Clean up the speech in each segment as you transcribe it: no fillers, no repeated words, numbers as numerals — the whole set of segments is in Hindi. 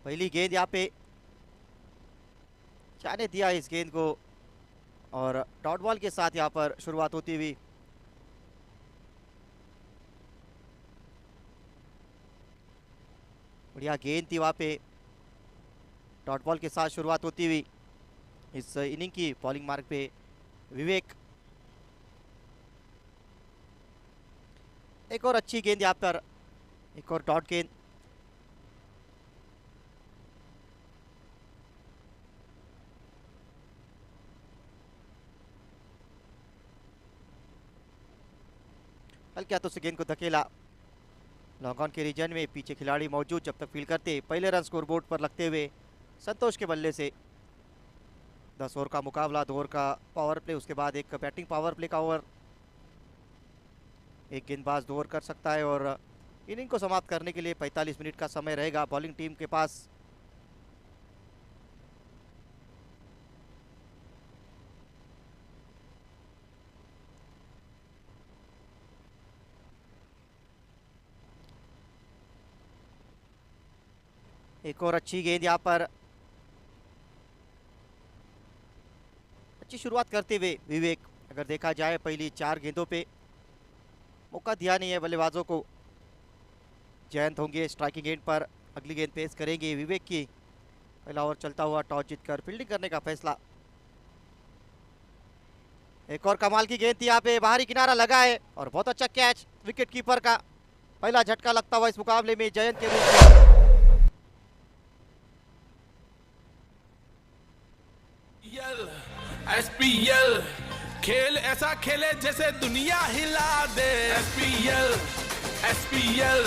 पहली गेंद यहाँ पे जाने दिया इस गेंद को और डॉट बॉल के साथ यहाँ पर शुरुआत होती हुई। बढ़िया गेंद थी वहाँ पे, डॉट बॉल के साथ शुरुआत होती हुई इस इनिंग की। बॉलिंग मार्ग पे विवेक, एक और अच्छी गेंद यहाँ पर, एक और डॉट गेंद। हल्के हाथों से गेंद को धकेला लॉन्ग ऑन के रीजन में, पीछे खिलाड़ी मौजूद जब तक फील्ड करते। पहले रन स्कोरबोर्ड पर लगते हुए संतोष के बल्ले से 10 ओवर का मुकाबला, 2 ओवर का पावर प्ले, उसके बाद एक बैटिंग पावर प्ले का ओवर। एक गेंदबाज 2 ओवर कर सकता है और इनिंग को समाप्त करने के लिए 45 मिनट का समय रहेगा बॉलिंग टीम के पास। एक और अच्छी गेंद यहाँ पर, अच्छी शुरुआत करते हुए विवेक। अगर देखा जाए पहली 4 गेंदों पे मौका दिया नहीं है बल्लेबाजों को। जयंत होंगे स्ट्राइकिंग एंड पर, अगली गेंद पेश करेंगे विवेक की। पहला ओवर चलता हुआ, टॉस जीतकर फील्डिंग करने का फैसला। एक और कमाल की गेंद थी यहाँ पे, बाहरी किनारा लगा है और बहुत अच्छा कैच विकेट कीपर का। पहला झटका लगता हुआ इस मुकाबले में जयंत के रूप में। एसपीएल खेल ऐसा खेले जैसे दुनिया हिला दे। एसपीएल एसपीएल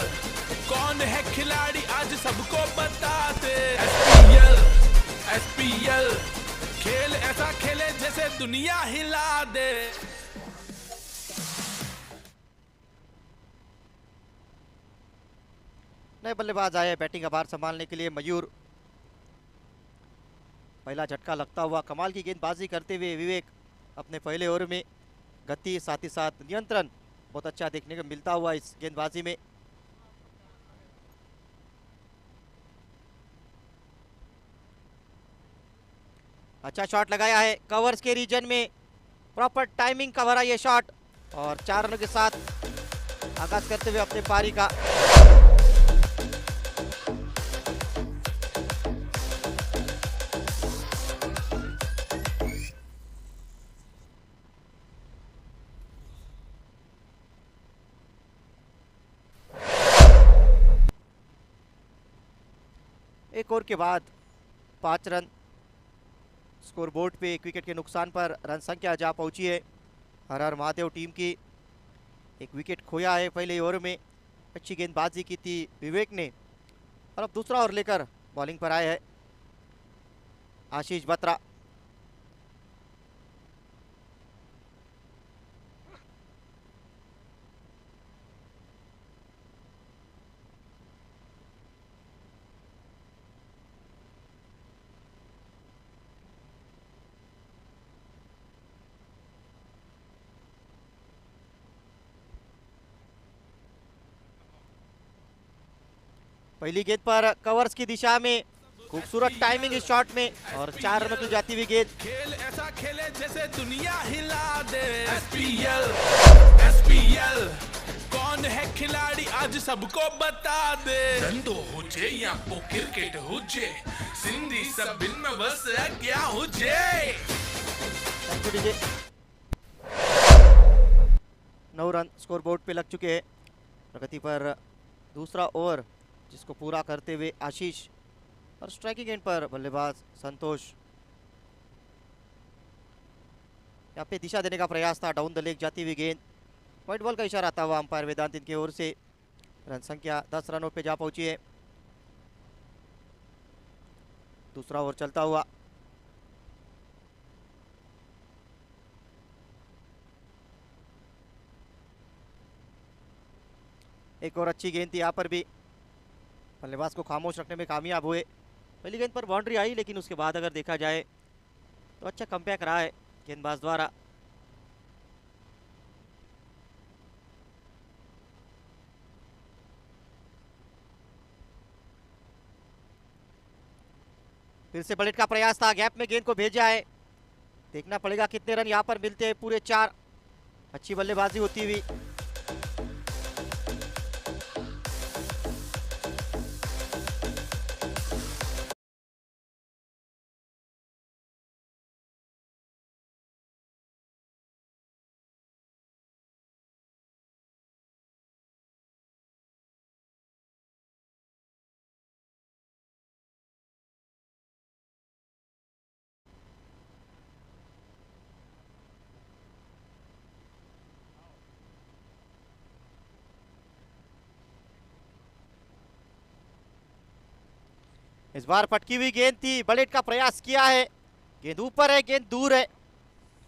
कौन है खिलाड़ी आज सबको बता दे। एसपीएल एसपीएल खेल ऐसा खेले जैसे दुनिया हिला दे। नए बल्लेबाज आए बैटिंग का भार संभालने के लिए, मयूर। पहला झटका लगता हुआ, कमाल की गेंदबाजी करते हुए विवेक अपने पहले ओवर में। गति साथ ही साथ नियंत्रण बहुत अच्छा देखने को मिलता हुआ इस गेंदबाजी में। अच्छा शॉट लगाया है कवर्स के रीजन में, प्रॉपर टाइमिंग का भरा ये शॉट और 4 रनों के साथ आगाज करते हुए अपने पारी का। एक ओवर के बाद 5 रन स्कोरबोर्ड पे। एक विकेट के नुकसान पर रन संख्या जा पहुंची है हर हर महादेव टीम की। एक विकेट खोया है पहले ओवर में। अच्छी गेंदबाजी की थी विवेक ने और अब दूसरा ओवर लेकर बॉलिंग पर आए हैं आशीष बत्रा। पहली गेंद पर कवर्स की दिशा में, खूबसूरत टाइमिंग इस शॉट में और 4 रनों की जाती हुई गेंद। खेल ऐसा खेले जैसे दुनिया हिला दे। एसपीएल एसपीएल कौन है खिलाड़ी आज सबको बता दे। धंधो हुजे या को क्रिकेट हुजे, सिंधी सभिन में बस क्या हुजे। 9 रन स्कोरबोर्ड पे लग चुके हैं। प्रगति पर दूसरा ओवर जिसको पूरा करते हुए आशीष और स्ट्राइकिंग एंड पर बल्लेबाज संतोष। यहाँ पे दिशा देने का प्रयास था, डाउन द लेग जाती हुई गेंद। व्हाइट बॉल का इशारा आता हुआ अंपायर वेदांत इनकी ओर से। रन संख्या 10 रनों पे जा पहुंची है। दूसरा ओवर चलता हुआ, एक और अच्छी गेंद थी यहाँ पर भी, बल्लेबाज को खामोश रखने में कामयाब हुए। पहली गेंद पर बाउंड्री आई लेकिन उसके बाद अगर देखा जाए तो अच्छा कमबैक रहा है गेंदबाज द्वारा। फिर से बलेट का प्रयास था, गैप में गेंद को भेजा है, देखना पड़ेगा कितने रन यहाँ पर मिलते हैं। पूरे 4। अच्छी बल्लेबाजी होती हुई। इस बार पटकी हुई गेंद थी, बलेट का प्रयास किया है, गेंद ऊपर है, गेंद दूर है।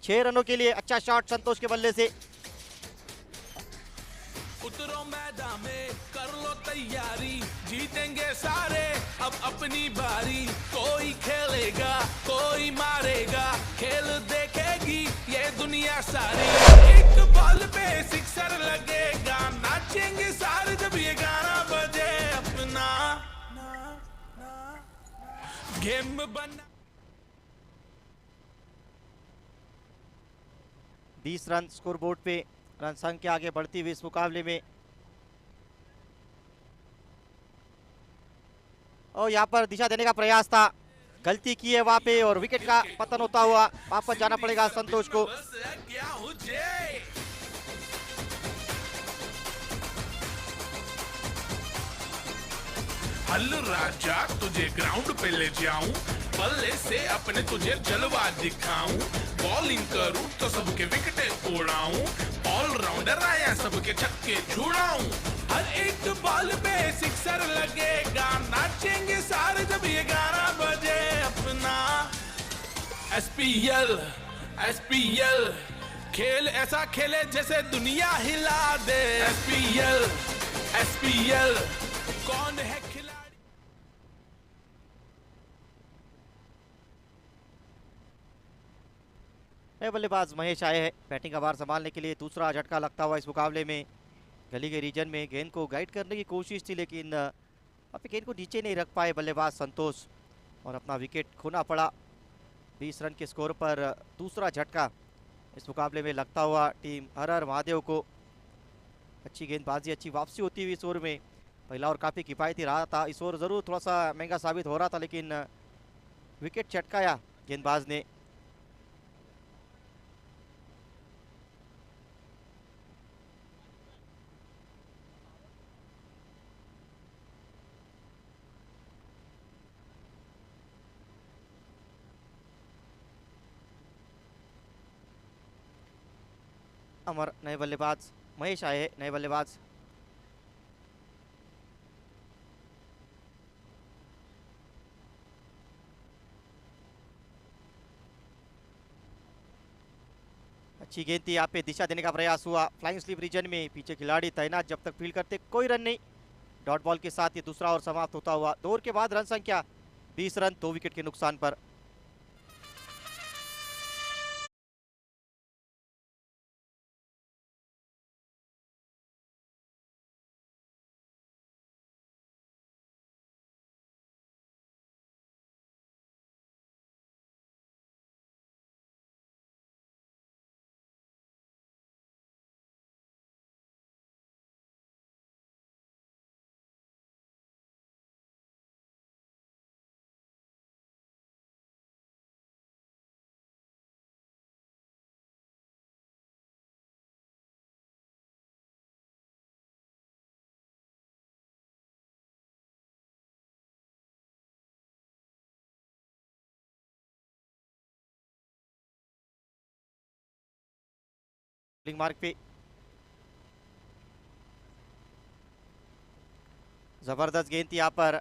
6 रनों के लिए अच्छा शॉट संतोष के बल्ले से। उतरो मैदान में, कर लो तैयारी, जीतेंगे सारे अब अपनी बारी। कोई खेलेगा, कोई मारेगा, खेल देखेगी ये दुनिया सारी। एक बॉल पे सिक्सर लगेगा, नाचेंगे सारे जब ये गाना बजे। अपना गेम बना। 20 रन स्कोरबोर्ड पे, रन संख्या आगे बढ़ती हुई इस मुकाबले में। और यहाँ पर दिशा देने का प्रयास था, गलती की है वहां पे और विकेट का पतन होता हुआ वापस जाना पड़ेगा संतोष को। हल राजा तुझे ग्राउंड पे ले जाऊं, बल्ले से अपने तुझे जलवा दिखाऊं। बॉलिंग करूं तो सबके विकेट उड़ाऊं, ऑलराउंडर आया सबके छक्के छुड़ाऊं। हर एक बॉल पे सिक्सर लगेगा, नाचेंगे सारे जब ये गाना बजे। अपना SPL SPL खेल ऐसा खेले जैसे दुनिया हिला दे। SPL SPL कौन है खिलाड़ी। नए बल्लेबाज महेश आए हैं बैटिंग का भार संभालने के लिए। दूसरा झटका लगता हुआ इस मुकाबले में। गली के रीजन में गेंद को गाइड करने की कोशिश थी, लेकिन अब गेंद को नीचे नहीं रख पाए बल्लेबाज संतोष और अपना विकेट खोना पड़ा। 20 रन के स्कोर पर दूसरा झटका इस मुकाबले में लगता हुआ टीम हर हर महादेव को। अच्छी गेंदबाजी, अच्छी वापसी होती हुई इस ओवर में। पहला ओवर काफ़ी किफ़ायती रहा था, इस ओवर ज़रूर थोड़ा सा महंगा साबित हो रहा था, लेकिन विकेट चटकाया गेंदबाज ने। अमर नए बल्लेबाज, महेश आए नए बल्लेबाज। अच्छी गेंद थी, यहाँ पे दिशा देने का प्रयास हुआ। फ्लाइंग स्लिप रीजन में पीछे खिलाड़ी तैनात, जब तक फील्ड करते कोई रन नहीं। डॉट बॉल के साथ ये दूसरा ओवर समाप्त होता हुआ। 2 ओवर के बाद रन संख्या 20 रन, 2 विकेट के नुकसान पर। मार्क पे जबरदस्त गेंद थी यहाँ पर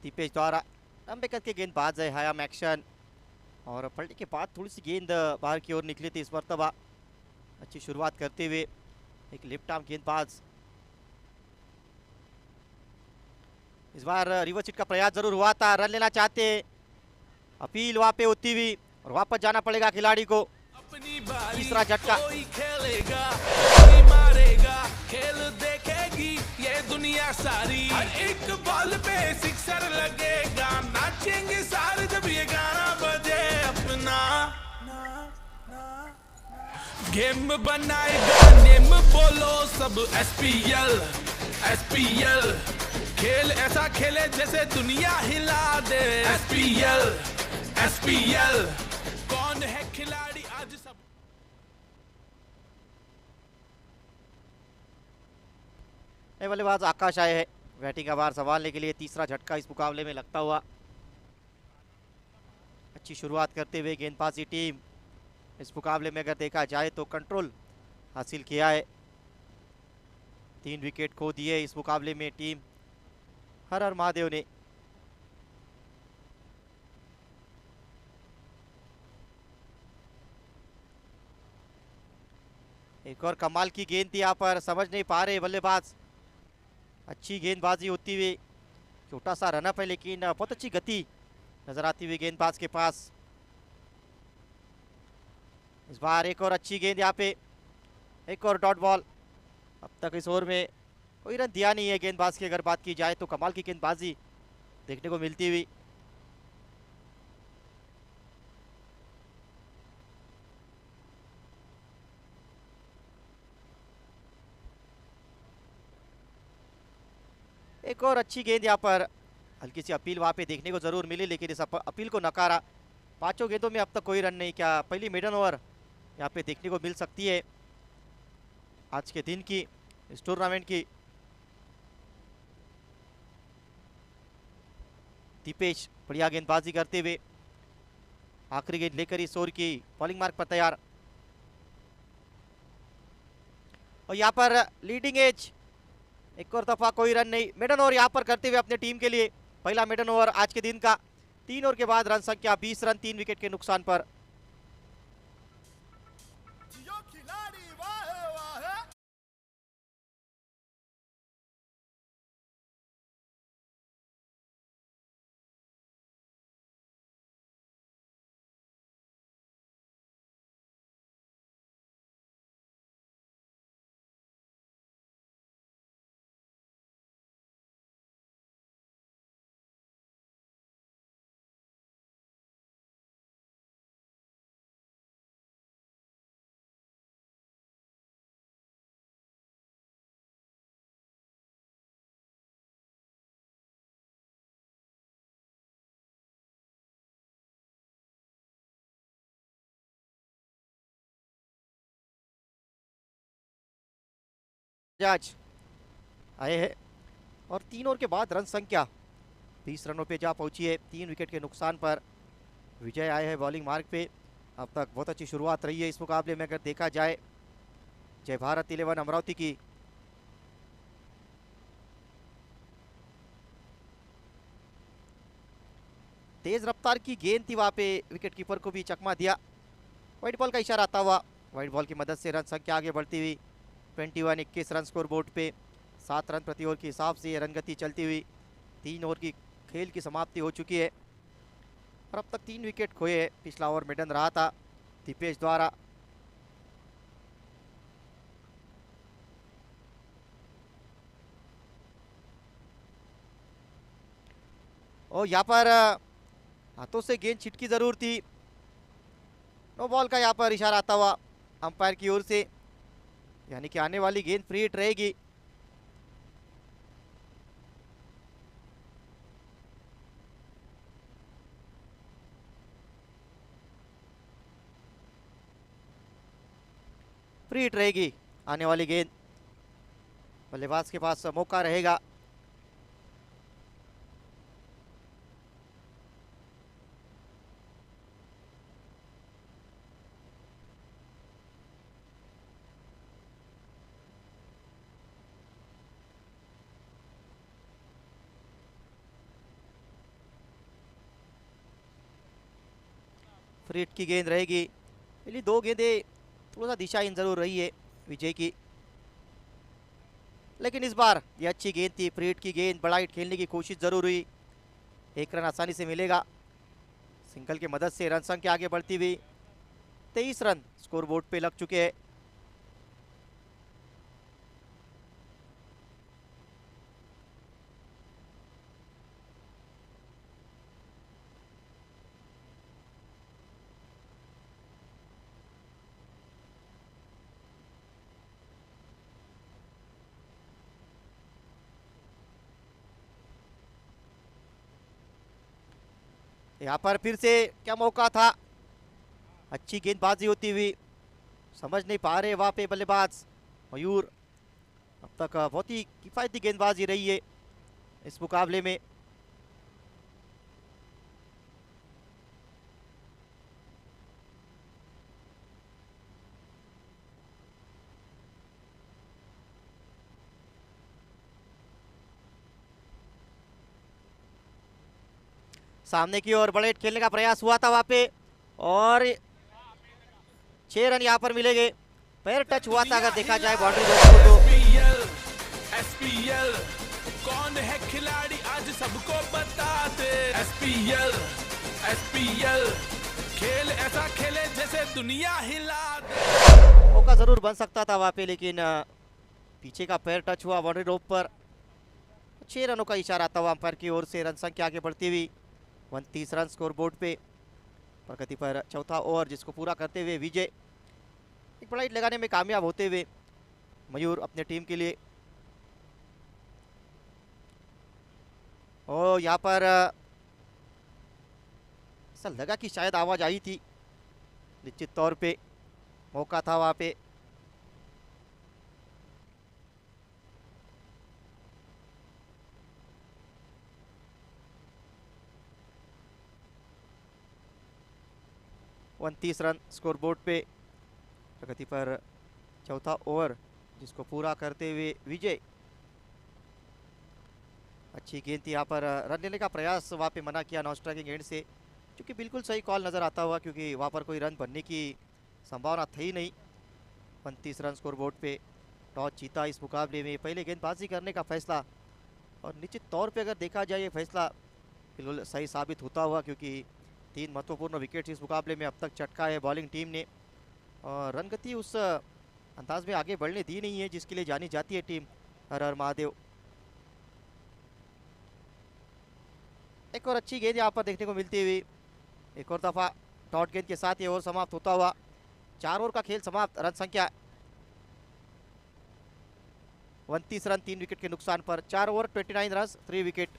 दीपेश द्वारा। लंबे कद के गेंदबाज है हायाम एक्शन, और पलटी के बाद थोड़ी सी गेंद बाहर की ओर निकली थी इस मरतबा। अच्छी शुरुआत करते हुए एक लेफ्ट आर्म गेंदबाज। इस बार रिवर्स हिट का प्रयास जरूर हुआ था, रन लेना चाहते, अपील वहां पे होती हुई और वापस जाना पड़ेगा खिलाड़ी को। तीसरा झटका। कोई खेलेगा, कोई मारेगा, खेल देखेगी ये दुनिया दुनिया सारी, हर एक बॉल पे सिक्सर लगेगा, नाचेंगे सारे जब ये गाना बजे अपना। गेम बनाएगा नेम बोलो सब SPL SPL, खेल ऐसा खेले जैसे दुनिया हिला दे। SPL SPL, कौन है खिलाड़ी आज सब। नए बल्लेबाज आकाश आए हैं बैटिंग का भार संभालने के लिए। तीसरा झटका इस मुकाबले में लगता हुआ। अच्छी शुरुआत करते हुए गेंदबाजी टीम इस मुकाबले में अगर देखा जाए तो कंट्रोल हासिल किया है। 3 विकेट खो दिए इस मुकाबले में टीम हर हर महादेव ने। एक और कमाल की गेंद थी, यहाँ पर समझ नहीं पा रहे बल्लेबाज। अच्छी गेंदबाजी होती हुई, छोटा सा रनअप है लेकिन बहुत अच्छी गति नजर आती हुई गेंदबाज के पास। इस बार एक और अच्छी गेंद यहाँ पे, एक और डॉट बॉल। अब तक इस ओवर में कोई रन दिया नहीं है गेंदबाज की अगर बात की जाए तो। कमाल की गेंदबाजी देखने को मिलती हुई। एक और अच्छी गेंद यहाँ पर, हल्की सी अपील वहाँ पे देखने को जरूर मिली लेकिन इस अपील को नकारा। 5 गेंदों में अब तक कोई रन नहीं। क्या पहली मेडन ओवर यहाँ पे देखने को मिल सकती है आज के दिन की, इस टूर्नामेंट की। दीपेश बढ़िया गेंदबाजी करते हुए आखिरी गेंद लेकर इस ओवर की बॉलिंग मार्क पर तैयार। और यहाँ पर लीडिंग एज, एक और दफा कोई रन नहीं। मेडन ओवर यहाँ पर करते हुए अपने टीम के लिए पहला मेडन ओवर आज के दिन का। 3 ओवर के बाद रन संख्या 20 रन, 3 विकेट के नुकसान पर। आज आए हैं और 3 ओवर के बाद रन संख्या 20 रनों पे जा पहुंची है। 3 विकेट के नुकसान पर विजय आए हैं बॉलिंग मार्ग पे। अब तक बहुत अच्छी शुरुआत रही है इस मुकाबले में अगर देखा जाए। जय भारत 11 अमरावती की तेज रफ्तार की गेंद थी, वहां पे विकेट कीपर को भी चकमा दिया। व्हाइट बॉल का इशारा आता हुआ, व्हाइट बॉल की मदद से रन संख्या आगे बढ़ती हुई 21 रन स्कोर बोर्ड पे। 7 रन प्रति ओवर के हिसाब से ये रन गति चलती हुई 3 ओवर की खेल की समाप्ति हो चुकी है और अब तक 3 विकेट खोए हैं। पिछला ओवर मेडन रहा था दीपेश द्वारा। और यहाँ पर हाथों से गेंद छिटकी जरूर थी। नो बॉल का यहाँ पर इशारा आता हुआ अंपायर की ओर से, यानी कि आने वाली गेंद फ्री हिट रहेगी। फ्री हिट रहेगी आने वाली गेंद, बल्लेबाज के पास मौका रहेगा। फ्री हिट की गेंद रहेगी। पहली 2 गेंदें थोड़ा सा दिशाहीन जरूर रही है विजय की, लेकिन इस बार ये अच्छी गेंद थी। फ्री हिट की गेंद, बड़ा हिट खेलने की कोशिश जरूर हुई। 1 रन आसानी से मिलेगा। सिंगल की मदद से रन संख्या आगे बढ़ती हुई 23 रन स्कोर बोर्ड पे लग चुके हैं। यहाँ पर फिर से क्या मौका था, अच्छी गेंदबाजी होती हुई, समझ नहीं पा रहे वहाँ पे बल्लेबाज मयूर। अब तक बहुत ही किफायती गेंदबाजी रही है इस मुकाबले में। सामने की ओर बड़े खेलने का प्रयास हुआ था वहां पे, और 6 रन यहाँ पर मिलेंगे। पैर टच हुआ था अगर देखा जाए बाउंड्री को तो। एसपीएल एसपीएल कौन है खिलाड़ी आज सबको बताते। एसपीएल एसपीएल खेल ऐसा खेले जैसे दुनिया हिला दे। मौका जरूर बन सकता था वहां पे, लेकिन पीछे का पैर टच हुआ बाउंड्री रोप पर। 6 रनों का इशारा था अंपायर की ओर से। रन संख्या आगे बढ़ती हुई 29 रन स्कोर बोर्ड पे। प्रगति पर चौथा ओवर जिसको पूरा करते हुए विजय एक बड़ा हिट लगाने में कामयाब होते हुए मयूर अपने टीम के लिए। और यहाँ पर ऐसा लगा कि शायद आवाज आई थी, निश्चित तौर पे मौका था वहां पे। उनतीस रन स्कोर बोर्ड पे। प्रगति पर चौथा ओवर जिसको पूरा करते हुए विजय। अच्छी गेंद थी यहाँ पर, रन लेने का प्रयास वहाँ पे मना किया नॉन स्ट्राइकिंग एंड से, जो कि बिल्कुल सही कॉल नज़र आता हुआ, क्योंकि वहाँ पर कोई रन बनने की संभावना थी नहीं। 29 रन स्कोर बोर्ड पे। टॉस जीता इस मुकाबले में, पहले गेंदबाजी करने का फैसला, और निश्चित तौर पे अगर देखा जाए ये फैसला बिल्कुल सही साबित होता हुआ, क्योंकि 3 महत्वपूर्ण विकेट इस मुकाबले में अब तक चटका है बॉलिंग टीम ने, और रन गति उस अंदाज में आगे बढ़ने दी नहीं है जिसके लिए जानी जाती है टीम हर हर महादेव। एक और अच्छी गेंद यहाँ पर देखने को मिलती हुई, एक और दफा डॉट गेंद के साथ ये ओवर समाप्त होता हुआ। 4 ओवर का खेल समाप्त। रन संख्या 29 रन 3 विकेट के नुकसान पर। 4 ओवर 29 रन 3 विकेट।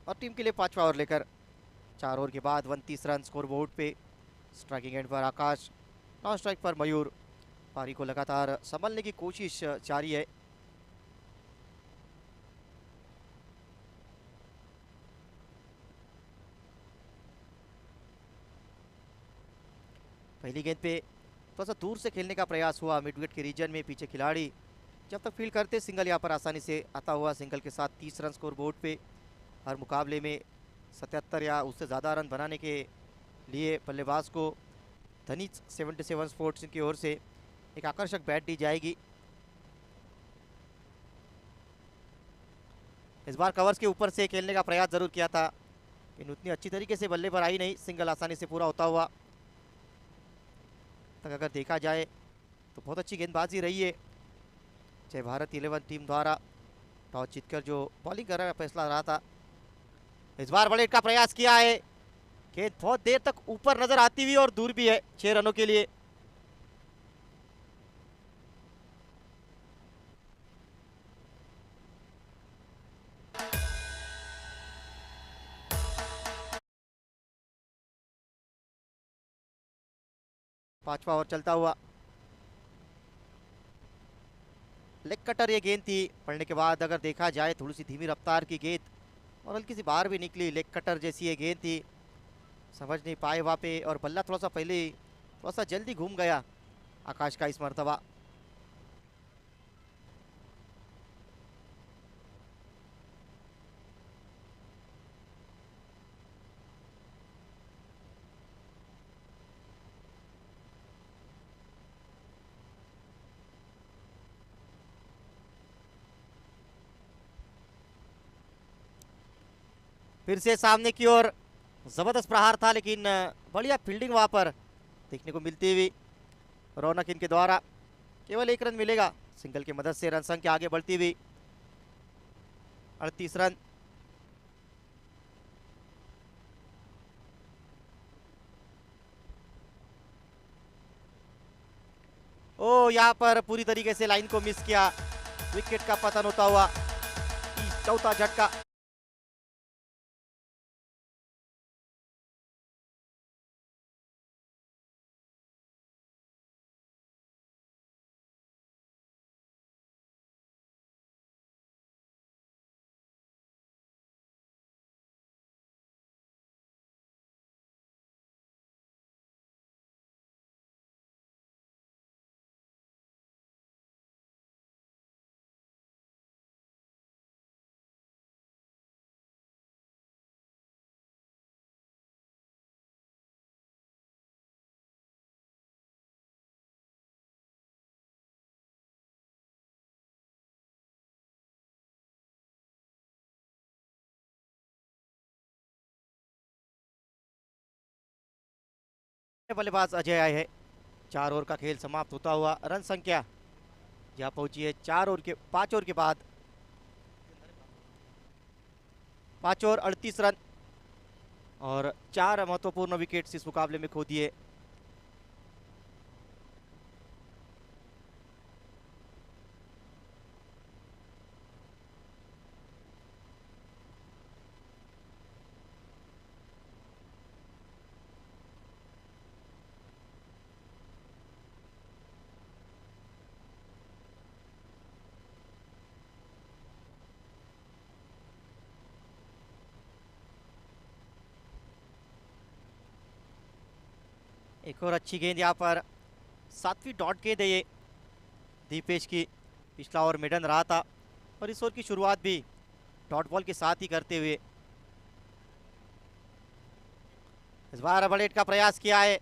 और टीम के लिए 5वां ओवर लेकर 4 ओवर के बाद 29 रन स्कोर बोर्ड पे। स्ट्राइकिंग एंड पर आकाश, नॉन स्ट्राइक पर मयूर। पारी को लगातार संभलने की कोशिश जारी है। पहली गेंद पे थोड़ा सा दूर से खेलने का प्रयास हुआ मिड विकेट के रीजन में। पीछे खिलाड़ी जब तक फील्ड करते सिंगल यहाँ पर आसानी से आता हुआ। सिंगल के साथ 30 रन स्कोर बोर्ड पे। हर मुकाबले में 77 या उससे ज़्यादा रन बनाने के लिए बल्लेबाज को धनीज 77 स्पोर्ट्स की ओर से एक आकर्षक बैट दी जाएगी। इस बार कवर्स के ऊपर से खेलने का प्रयास जरूर किया था, लेकिन उतनी अच्छी तरीके से बल्ले पर आई नहीं। सिंगल आसानी से पूरा होता हुआ। तक अगर देखा जाए तो बहुत अच्छी गेंदबाजी रही है जय भारत 11 टीम द्वारा। टॉस जीतकर जो बॉलिंग करने का फैसला रहा था, इस बार बड़े का प्रयास किया है। गेंद बहुत देर तक ऊपर नजर आती हुई और दूर भी है 6 रनों के लिए। पांचवा ओवर चलता हुआ। लेग कटर ये गेंद थी, पड़ने के बाद अगर देखा जाए थोड़ी सी धीमी रफ्तार की गेंद और हल्की सी बाहर भी निकली। लेग कटर जैसी ये गेंद थी, समझ नहीं पाए वहाँ पे, और बल्ला थोड़ा सा पहले थोड़ा सा जल्दी घूम गया। आकाश का इस मर्तबा। फिर से सामने की ओर जबरदस्त प्रहार था, लेकिन बढ़िया फील्डिंग वहां पर देखने को मिलती हुई रौनक इनके द्वारा। केवल 1 रन मिलेगा सिंगल की मदद से, रन संख्या आगे बढ़ती हुई 38 रन। ओ यहाँ पर पूरी तरीके से लाइन को मिस किया, विकेट का पतन होता हुआ चौथा झटका। बल्लेबाज अजय आए हैं। 4 ओवर का खेल समाप्त होता हुआ रन संख्या यहाँ पहुंची है 5 ओवर के बाद 5 ओवर 38 रन और 4 महत्वपूर्ण विकेट्स इस मुकाबले में खो दिए। एक और अच्छी गेंद यहाँ पर, 7वीं डॉट गेंद है ये दीपेश की। पिछला ओवर मिडन रहा था और इस ओवर की शुरुआत भी डॉट बॉल के साथ ही करते हुए इस बार बड़े हिट का प्रयास किया है।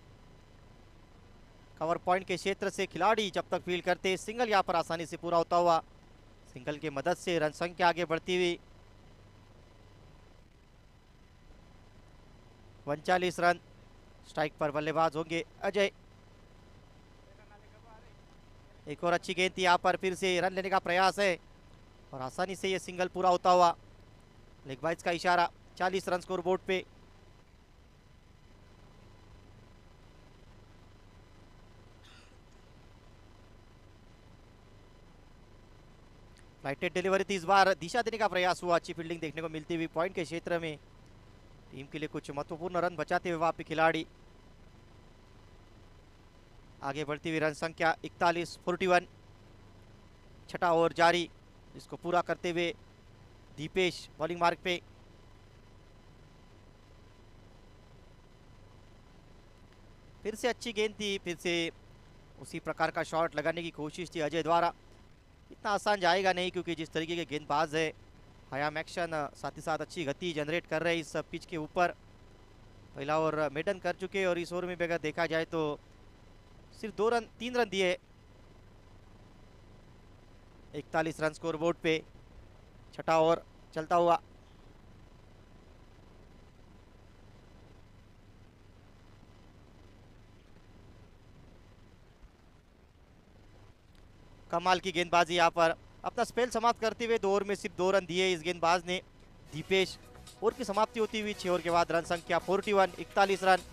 कवर पॉइंट के क्षेत्र से खिलाड़ी जब तक फील्ड करते, सिंगल यहाँ पर आसानी से पूरा होता हुआ, सिंगल की मदद से रन संख्या आगे बढ़ती हुई 39 रन। स्ट्राइक पर बल्लेबाज होंगे अजय। एक और अच्छी गेंद थी यहाँ पर, फिर से रन लेने का प्रयास है और आसानी से ये सिंगल पूरा होता हुआ। लेग बाइज का इशारा, 40 रन स्कोर बोर्ड पे। फ्लाइटेड डिलीवरी थी, इस बार दिशा देने का प्रयास हुआ, अच्छी फील्डिंग देखने को मिलती हुई पॉइंट के क्षेत्र में। टीम के लिए कुछ महत्वपूर्ण रन बचाते हुए वहां पे खिलाड़ी। आगे बढ़ती हुई रन संख्या 41 छठा ओवर जारी, जिसको पूरा करते हुए दीपेश बॉलिंग मार्ग पे। फिर से अच्छी गेंद थी, फिर से उसी प्रकार का शॉट लगाने की कोशिश थी अजय द्वारा। इतना आसान जाएगा नहीं, क्योंकि जिस तरीके के गेंदबाज है हयाम एक्शन, साथ ही साथ अच्छी गति जनरेट कर रहे हैं इस पिच के ऊपर। पहला ओवर मेडन कर चुके और इस ओवर में भी अगर देखा जाए तो सिर्फ 3 रन दिए। 41 रन स्कोर बोर्ड पे, छठा ओवर चलता हुआ। कमाल की गेंदबाजी यहाँ पर, अपना स्पेल समाप्त करते हुए 2 ओवर में सिर्फ 2 रन दिए इस गेंदबाज ने दीपेश। ओवर की समाप्ति होती हुई 6 ओवर के बाद रन संख्या 41 रन।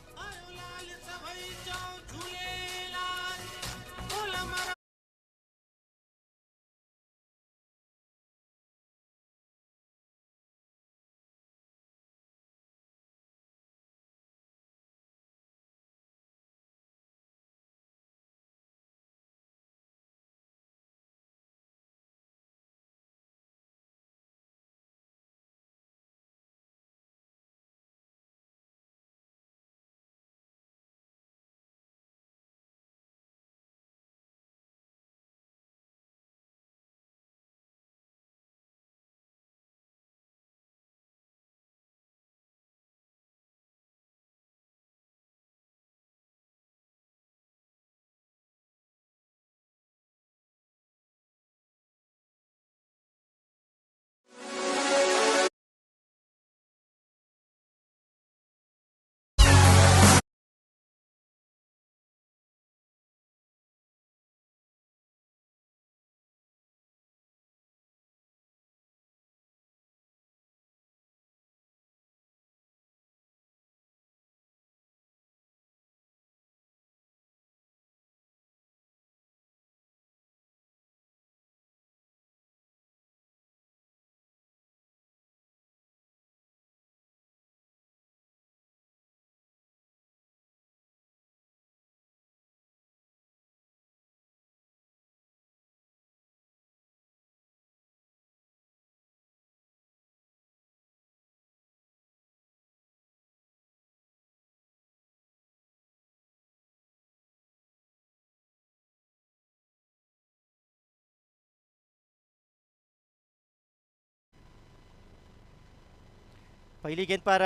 पहली गेंद पर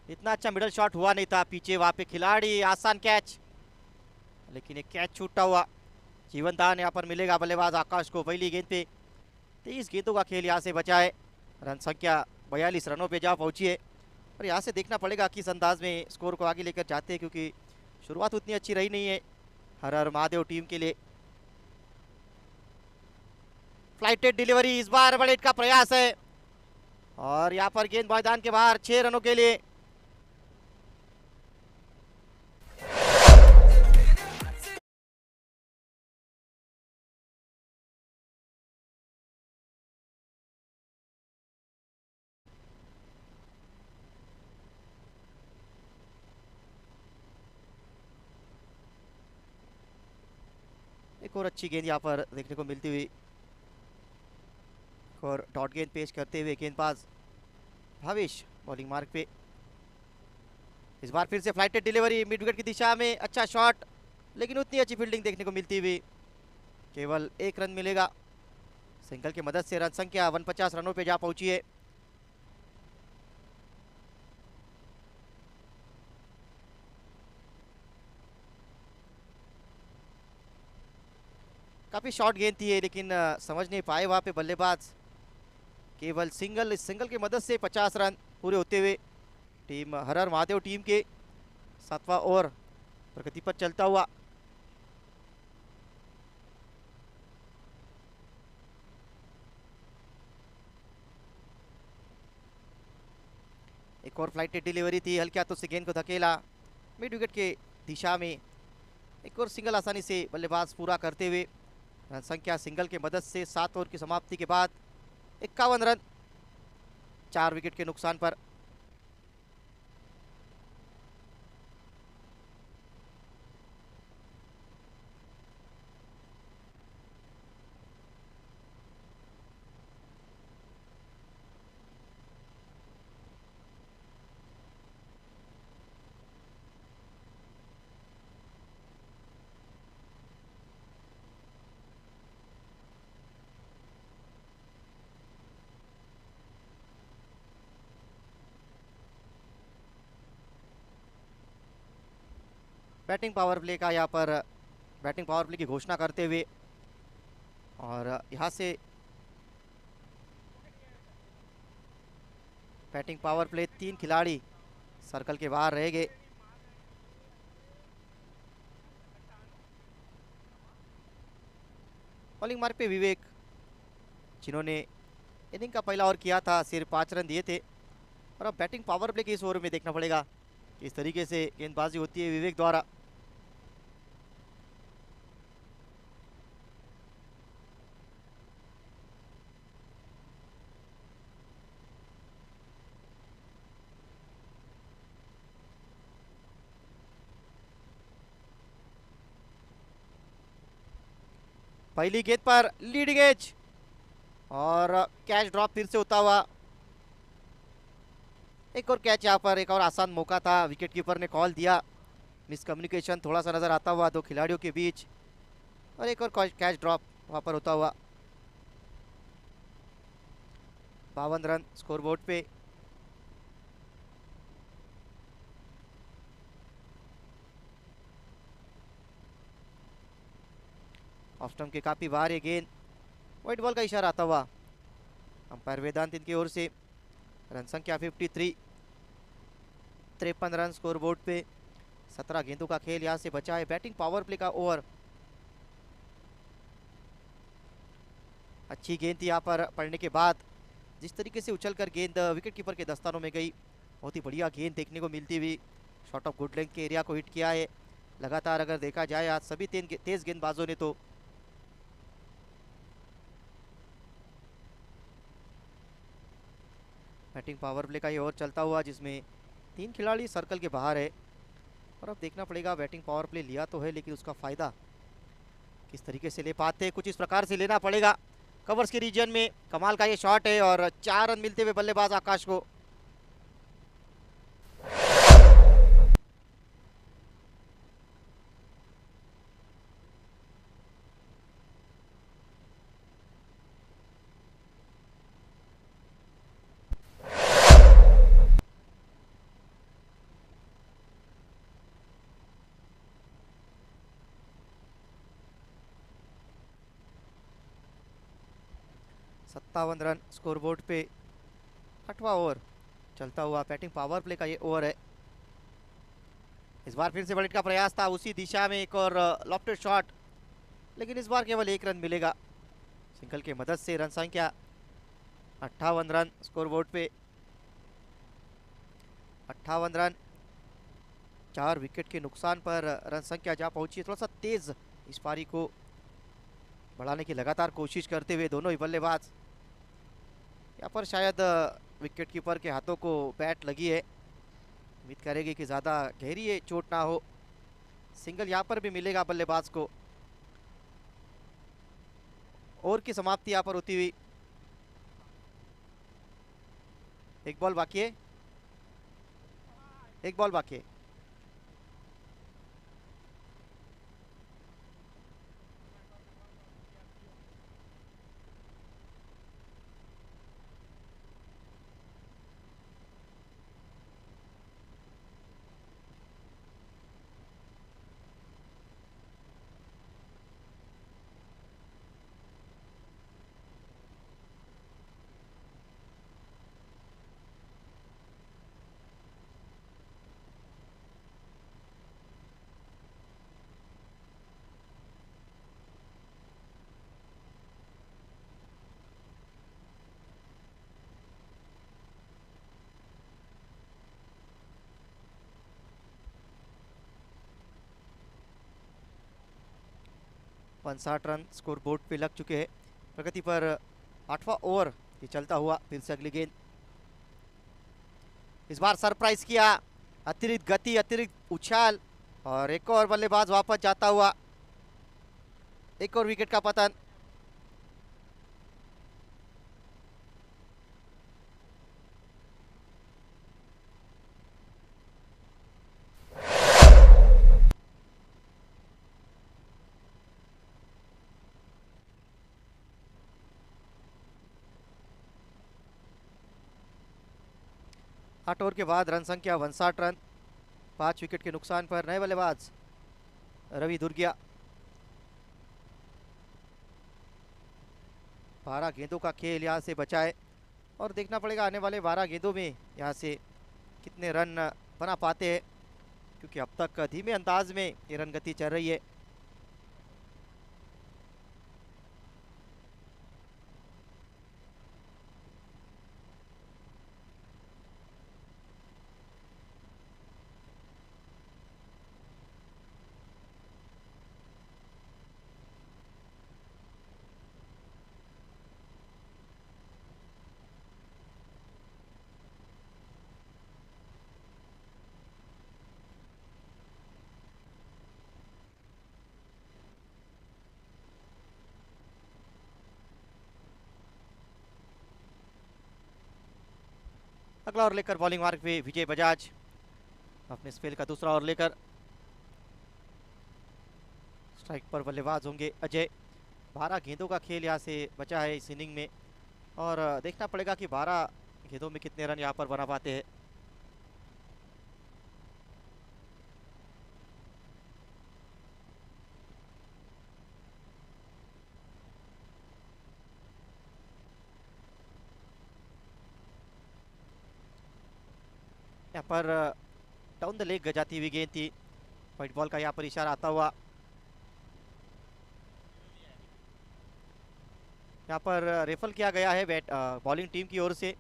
इतना अच्छा मिडल शॉट हुआ नहीं था, पीछे वहां पे खिलाड़ी, आसान कैच, लेकिन एक कैच छूटा हुआ। जीवन दान यहाँ पर मिलेगा बल्लेबाज आकाश को। पहली गेंद पे 23 गेंदों का खेल यहाँ से बचा है। रन संख्या 42 रनों पे जा पहुंची है। और यहाँ से देखना पड़ेगा किस अंदाज में स्कोर को आगे लेकर जाते हैं, क्योंकि शुरुआत उतनी अच्छी रही नहीं है हर हर महादेव टीम के लिए। फ्लाइटेड डिलीवरी, इस बार बड़े का प्रयास है और यहाँ पर गेंद मैदान के बाहर 6 रनों के लिए। एक और अच्छी गेंद यहाँ पर देखने को मिलती हुई, और डॉट गेंद पेश करते हुए गेंदबाज भावेश बॉलिंग मार्क पे। इस बार फिर से फ्लाइटेड डिलीवरी मिड विकेट की दिशा में, अच्छा शॉट, लेकिन उतनी अच्छी फील्डिंग देखने को मिलती हुई। केवल 1 रन मिलेगा। सिंगल की मदद से रन संख्या 49 रनों पे जा पहुंची है। काफी शॉर्ट गेंद थी लेकिन समझ नहीं पाए वहां पे बल्लेबाज। केवल सिंगल की मदद से 50 रन पूरे होते हुए टीम हर हर महादेव टीम के 7वां ओवर प्रगति पर चलता हुआ। एक और फ्लाइटेड डिलीवरी थी, हल्के हाथों से गेंद को धकेला मिड विकेट के दिशा में। एक और सिंगल आसानी से बल्लेबाज पूरा करते हुए रन संख्या सिंगल की मदद से 7 ओवर की समाप्ति के बाद 51 रन 4 विकेट के नुकसान पर। बैटिंग पावर प्ले का यहाँ पर बैटिंग पावर प्ले की घोषणा करते हुए, और यहाँ से बैटिंग पावर प्ले 3 खिलाड़ी सर्कल के बाहर रहेंगे। बॉलिंग मार्क पे विवेक, जिन्होंने इनिंग का पहला ओवर किया था, सिर्फ 5 रन दिए थे। और अब बैटिंग पावर प्ले के इस ओवर में देखना पड़ेगा इस तरीके से गेंदबाजी होती है विवेक द्वारा। पहली गेंद पर लीडिंग एज और कैच ड्रॉप फिर से होता हुआ। एक और कैच, यहाँ पर एक और आसान मौका था, विकेट कीपर ने कॉल दिया। मिसकम्युनिकेशन थोड़ा सा नजर आता हुआ 2 खिलाड़ियों के बीच, और एक और कैच ड्रॉप वहां पर होता हुआ। 52 रन स्कोरबोर्ड पे। ऑफ स्टंप के काफी बाहर ये गेंद, व्हाइट बॉल का इशारा आता हुआ अंपायर वेदांत इनकी ओर से। रन संख्या 53, 53 रन स्कोरबोर्ड पे। 17 गेंदों का खेल यहाँ से बचा है। बैटिंग पावर प्ले का ओवर। अच्छी गेंद थी यहाँ पर पड़ने के बाद, जिस तरीके से उछलकर गेंद विकेट कीपर के दस्तानों में गई, बहुत ही बढ़िया गेंद देखने को मिलती हुई। शॉट ऑफ गुड लेंथ के एरिया को हिट किया है। लगातार अगर देखा जाए आज सभी तेज गेंदबाजों ने तो बैटिंग पावर प्ले का ये ओवर चलता हुआ, जिसमें 3 खिलाड़ी सर्कल के बाहर है। और अब देखना पड़ेगा, बैटिंग पावर प्ले लिया तो है लेकिन उसका फायदा किस तरीके से ले पाते हैं, कुछ इस प्रकार से लेना पड़ेगा। कवर्स के रीजन में कमाल का ये शॉट है और 4 रन मिलते हुए बल्लेबाज आकाश को। 57 रन स्कोरबोर्ड पे। 8वां ओवर चलता हुआ बैटिंग पावर प्ले का ये ओवर है। इस बार फिर से बॉलिंग का प्रयास था उसी दिशा में, एक और लॉफ्टेड शॉट, लेकिन इस बार केवल 1 रन मिलेगा। सिंगल के मदद से रन संख्या 58 रन स्कोरबोर्ड पे। 58 रन, 4 विकेट के नुकसान पर रन संख्या जा पहुंची है। थोड़ा सा तेज इस पारी को बढ़ाने की लगातार कोशिश करते हुए दोनों ही बल्लेबाज। यहाँ पर शायद विकेट कीपर के हाथों को बैट लगी है, उम्मीद करेगी कि ज़्यादा गहरी ये चोट ना हो। सिंगल यहाँ पर भी मिलेगा बल्लेबाज को। ओवर की समाप्ति यहाँ पर होती हुई। एक बॉल बाकी है, एक बॉल बाकी है। उनसठ रन स्कोर बोर्ड पे लग चुके हैं। प्रगति पर 8वां ओवर ये चलता हुआ। फिर से अगली गेंद, इस बार सरप्राइज किया, अतिरिक्त गति, अतिरिक्त उछाल, और एक और बल्लेबाज वापस जाता हुआ। एक और विकेट का पतन। आठ ओवर के बाद रन संख्या 59 रन, 5 विकेट के नुकसान पर नए बल्लेबाज रवि दुर्गिया। 12 गेंदों का खेल यहाँ से बचा है, और देखना पड़ेगा आने वाले 12 गेंदों में यहाँ से कितने रन बना पाते हैं, क्योंकि अब तक धीमे अंदाज में ये रन गति चल रही है। अगला ओवर लेकर बॉलिंग मार्ग पे विजय बजाज अपने स्पेल का दूसरा ओवर लेकर। स्ट्राइक पर बल्लेबाज होंगे अजय। 12 गेंदों का खेल यहाँ से बचा है इस इनिंग में, और देखना पड़ेगा कि 12 गेंदों में कितने रन यहाँ पर बना पाते हैं। यहाँ पर डाउन द लेग जाती हुई गेंद थी, व्हाइट बॉल का यहाँ पर इशारा आता हुआ। यहाँ पर रेफल किया गया है बॉलिंग टीम की ओर से,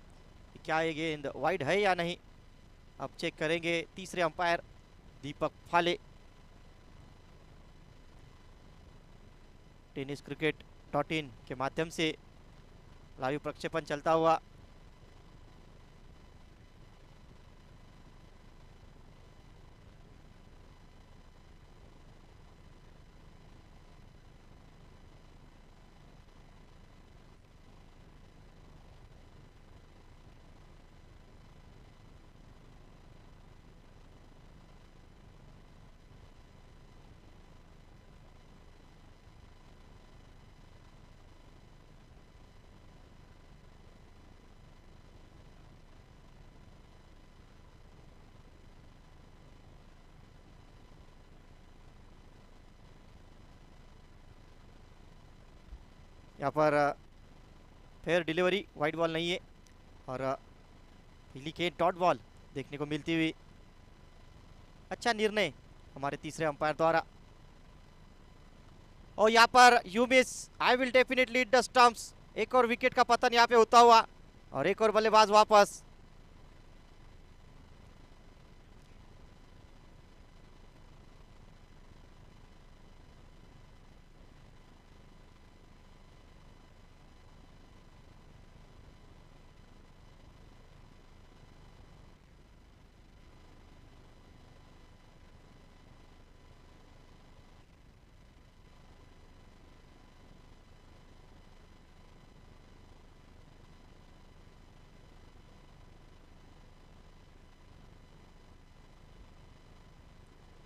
क्या ये गेंद वाइड है या नहीं, अब चेक करेंगे तीसरे अंपायर दीपक फाले। टेनिस क्रिकेट .in के माध्यम से लाइव प्रक्षेपण चलता हुआ। यहाँ पर फिर डिलीवरी, वाइड बॉल नहीं है और पीली गेंद डॉट बॉल देखने को मिलती हुई। अच्छा निर्णय हमारे तीसरे अंपायर द्वारा। और यहाँ पर you miss, I will definitely hit the stumps. एक और विकेट का पतन यहाँ पे होता हुआ और एक और बल्लेबाज वापस।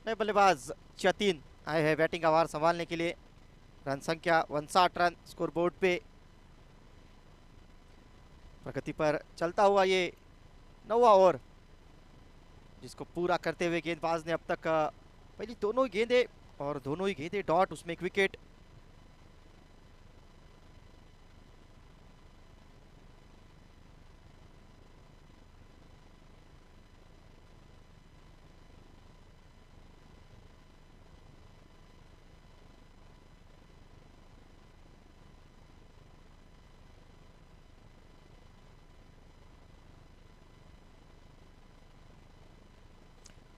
नए बल्लेबाज जतिन आए हैं बैटिंग का भार संभालने के लिए। रन संख्या 59 रन स्कोर बोर्ड पे। प्रगति पर चलता हुआ ये 9वां ओवर, जिसको पूरा करते हुए गेंदबाज ने अब तक पहली दोनों ही गेंदें और दोनों ही गेंदें डॉट, उसमें एक विकेट।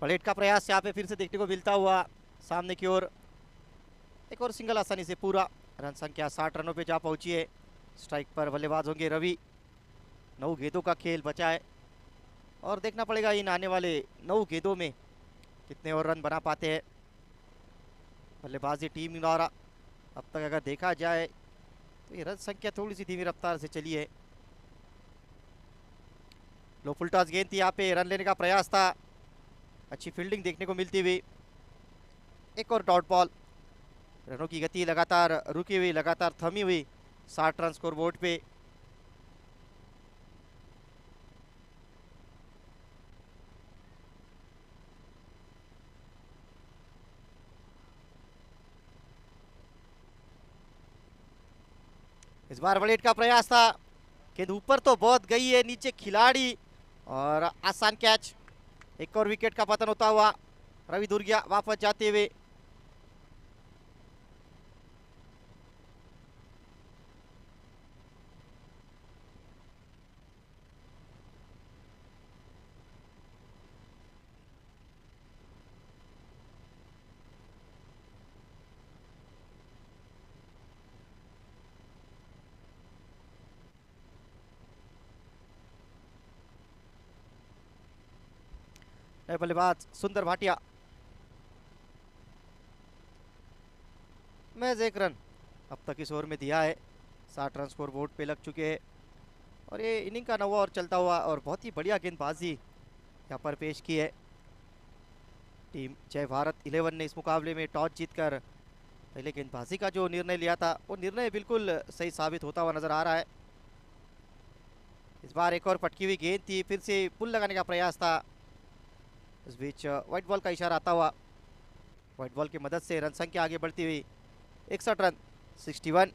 पलेट का प्रयास यहाँ पे फिर से देखने को मिलता हुआ सामने की ओर। एक और सिंगल आसानी से पूरा। रन संख्या 60 रनों पे जा पहुंची है। स्ट्राइक पर बल्लेबाज होंगे रवि। 9 गेंदों का खेल बचा है और देखना पड़ेगा इन आने वाले 9 गेंदों में कितने और रन बना पाते हैं बल्लेबाजी टीम द्वारा। अब तक अगर देखा जाए तो ये रन संख्या थोड़ी सी धीमी रफ्तार से चली है। लो फुल टॉस गेंद थी, यहाँ पे रन लेने का प्रयास था। अच्छी फील्डिंग देखने को मिलती हुई। एक और डॉट बॉल। रनों की गति लगातार रुकी हुई, लगातार थमी हुई। 60 रन स्कोर बोर्ड पे। इस बार बलेट का प्रयास था, गेंद ऊपर तो बहुत गई है, नीचे खिलाड़ी और आसान कैच। एक और विकेट का पतन होता हुआ। रवि दुर्गिया वापस जाते हुए। बल्लेबाज सुंदर भाटिया। महज एक रन अब तक इस ओवर में दिया है। 60 रन स्कोर बोर्ड पे लग चुके हैं और ये इनिंग का 9वां ओवर चलता हुआ और बहुत ही बढ़िया गेंदबाजी यहाँ पर पेश की है। टीम जय भारत 11 ने इस मुकाबले में टॉस जीतकर पहले गेंदबाजी का जो निर्णय लिया था वो निर्णय बिल्कुल सही साबित होता हुआ नजर आ रहा है। इस बार एक और पटकी हुई गेंद थी, फिर से पुल लगाने का प्रयास था। इस बीच व्हाइट बॉल का इशारा आता हुआ। व्हाइट बॉल की मदद से रन संख्या आगे बढ़ती हुई। 61 रन 61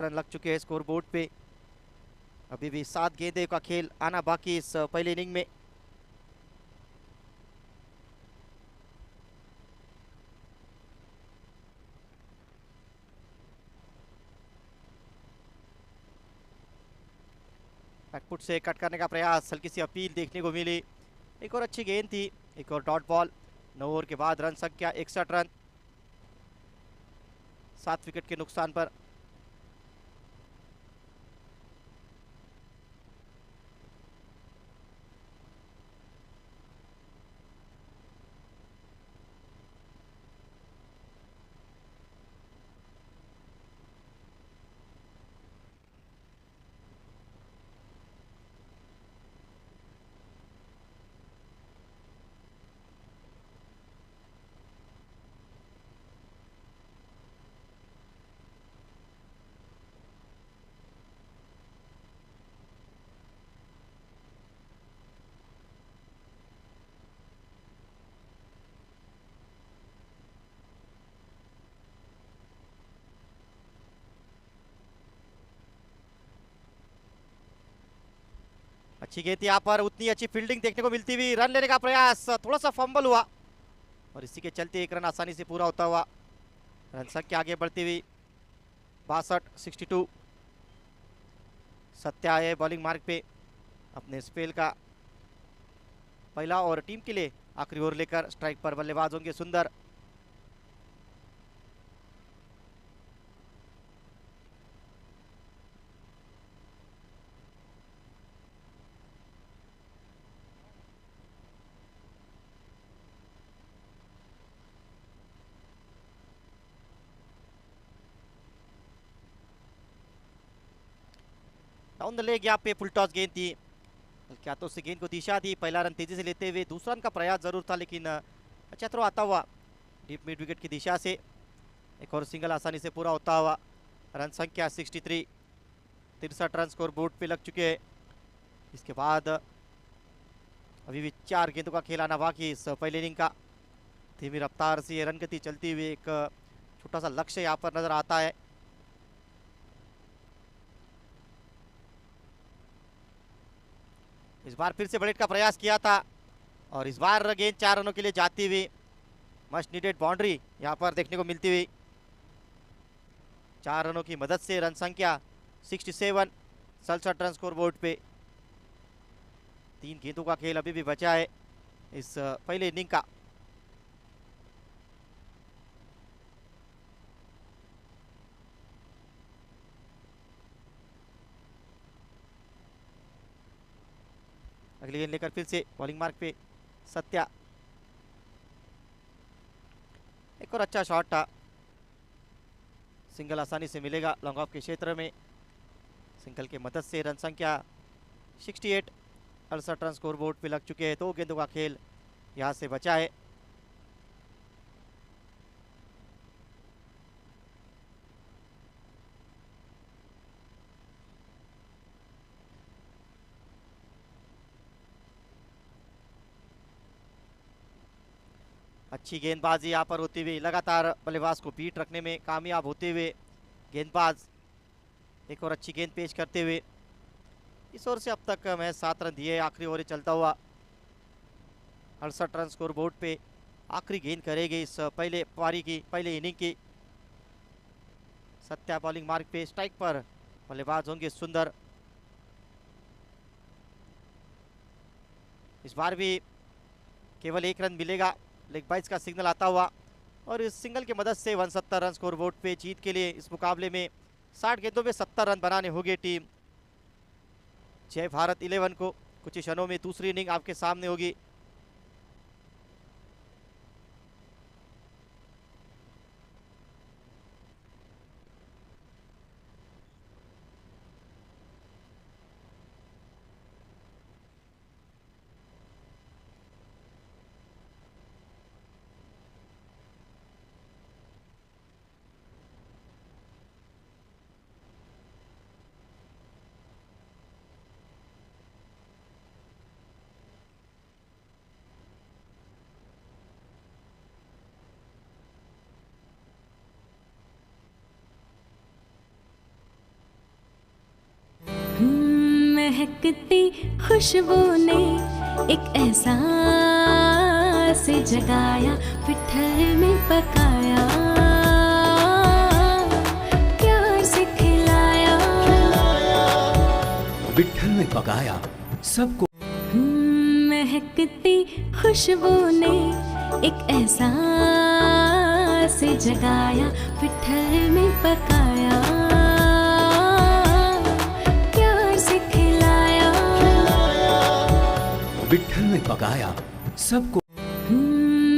रन लग चुके हैं स्कोर बोर्ड पे। अभी भी 7 गेंदों का खेल आना बाकी इस पहले इनिंग में। बैकफुट से कट करने का प्रयास, हल्की सी अपील देखने को मिली। एक और अच्छी गेंद थी, एक और डॉट बॉल। 9 ओवर के बाद रन संख्या 61 रन, 7 विकेट के नुकसान पर। अच्छी गेंद यहाँ पर, उतनी अच्छी फील्डिंग देखने को मिलती हुई, रन लेने का प्रयास, थोड़ा सा फंबल हुआ और इसी के चलते एक रन आसानी से पूरा होता हुआ। रन संख्या आगे बढ़ती हुई 62-62। सत्या है बॉलिंग मार्ग पे, अपने स्पेल का पहला और टीम के लिए आखिरी ओवर लेकर स्ट्राइक पर बल्लेबाज होंगे सुंदर। डाउन द लेग यहाँ पे फुल टॉस गेंद थी, क्या तो उससे गेंद को दिशा दी, पहला रन तेजी से लेते हुए, दूसरा रन का प्रयास जरूर था लेकिन अच्छा थ्रो आता हुआ डीप मिड विकेट की दिशा से। एक और सिंगल आसानी से पूरा होता हुआ। रन संख्या 63, 63 रन स्कोर बोर्ड पे लग चुके हैं। इसके बाद अभी भी 4 गेंदों का खेल आना बाकी इस पहले इनिंग का। धीमी रफ्तार से रन गति चलती हुई एक छोटा सा लक्ष्य यहाँ पर नजर आता है। इस बार फिर से बड़ेट का प्रयास किया था और इस बार गेंद 4 रनों के लिए जाती हुई, मस्ट नीडेड बाउंड्री यहाँ पर देखने को मिलती हुई। 4 रनों की मदद से रन संख्या 67, 67 रन स्कोर बोर्ड पे। 3 गेंदों का खेल अभी भी बचा है इस पहले इनिंग का। अगली गेंद लेकर फिर से बॉलिंग मार्क पे सत्या। एक और अच्छा शॉट था, सिंगल आसानी से मिलेगा लॉन्ग ऑफ के क्षेत्र में। सिंगल की मदद से रन संख्या 68, 68 रन स्कोर बोर्ड पे लग चुके हैं। 2 गेंदों का खेल यहाँ से बचा है। अच्छी गेंदबाजी यहाँ पर होती हुई, लगातार बल्लेबाज को बीट रखने में कामयाब होते हुए गेंदबाज एक और अच्छी गेंद पेश करते हुए। इस ओवर से अब तक मैच 7 रन दिए, आखिरी ओवर चलता हुआ। 68 रन स्कोर बोर्ड पे आखिरी गेंद करेगी इस पहले पारी की, पहले इनिंग की। सत्या बॉलिंग मार्ग पे, स्ट्राइक पर बल्लेबाज होंगे सुंदर। इस बार भी केवल 1 रन मिलेगा, लेग बाइज का सिग्नल आता हुआ और इस सिंगल की मदद से 69 रन स्कोर बोर्ड पे जीत के लिए इस मुकाबले में 60 गेंदों में 70 रन बनाने होंगे टीम जय भारत 11 को। कुछ ही क्षणों में दूसरी इनिंग आपके सामने होगी। महकती खुशबू ने एक एहसास जगाया, पिठर में पकाया, प्यार से खिलाया, पिठर में पकाया सबको। महकती खुशबू ने एक एहसास जगाया, पिठर में पकाया, पिठर में पकाया सबको।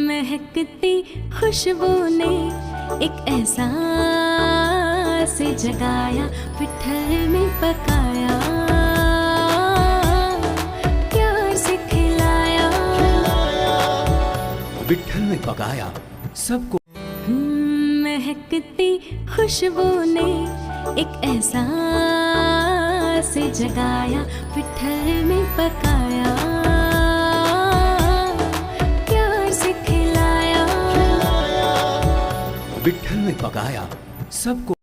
महकती खुशबू ने एक एहसास जगाया, पिठर में पकाया, प्यार से खिलाया, पिठर में पकाया सबको। महकती खुशबू ने एक एहसास जगाया, पिठर में पकाया, पिठर में पकाया सबको।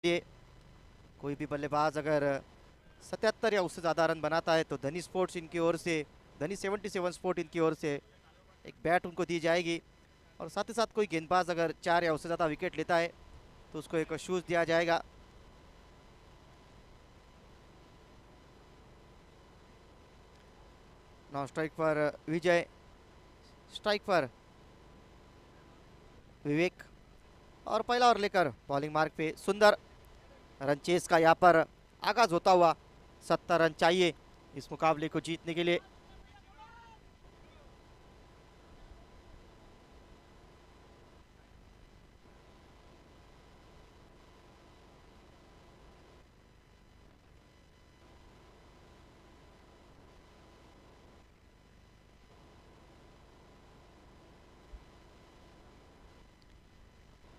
लिए कोई भी बल्लेबाज अगर 77 या उससे ज़्यादा रन बनाता है तो धनी स्पोर्ट्स इनकी ओर से, धनी 77 स्पोर्ट इनकी ओर से एक बैट उनको दी जाएगी। और साथ ही साथ कोई गेंदबाज अगर 4 या उससे ज़्यादा विकेट लेता है तो उसको एक शूज़ दिया जाएगा। नौ स्ट्राइक पर विजय, स्ट्राइक पर विवेक और पहला ओवर लेकर बॉलिंग मार्ग पे सुंदर। रन चेस का यहाँ पर आगाज होता हुआ 70 रन चाहिए इस मुकाबले को जीतने के लिए।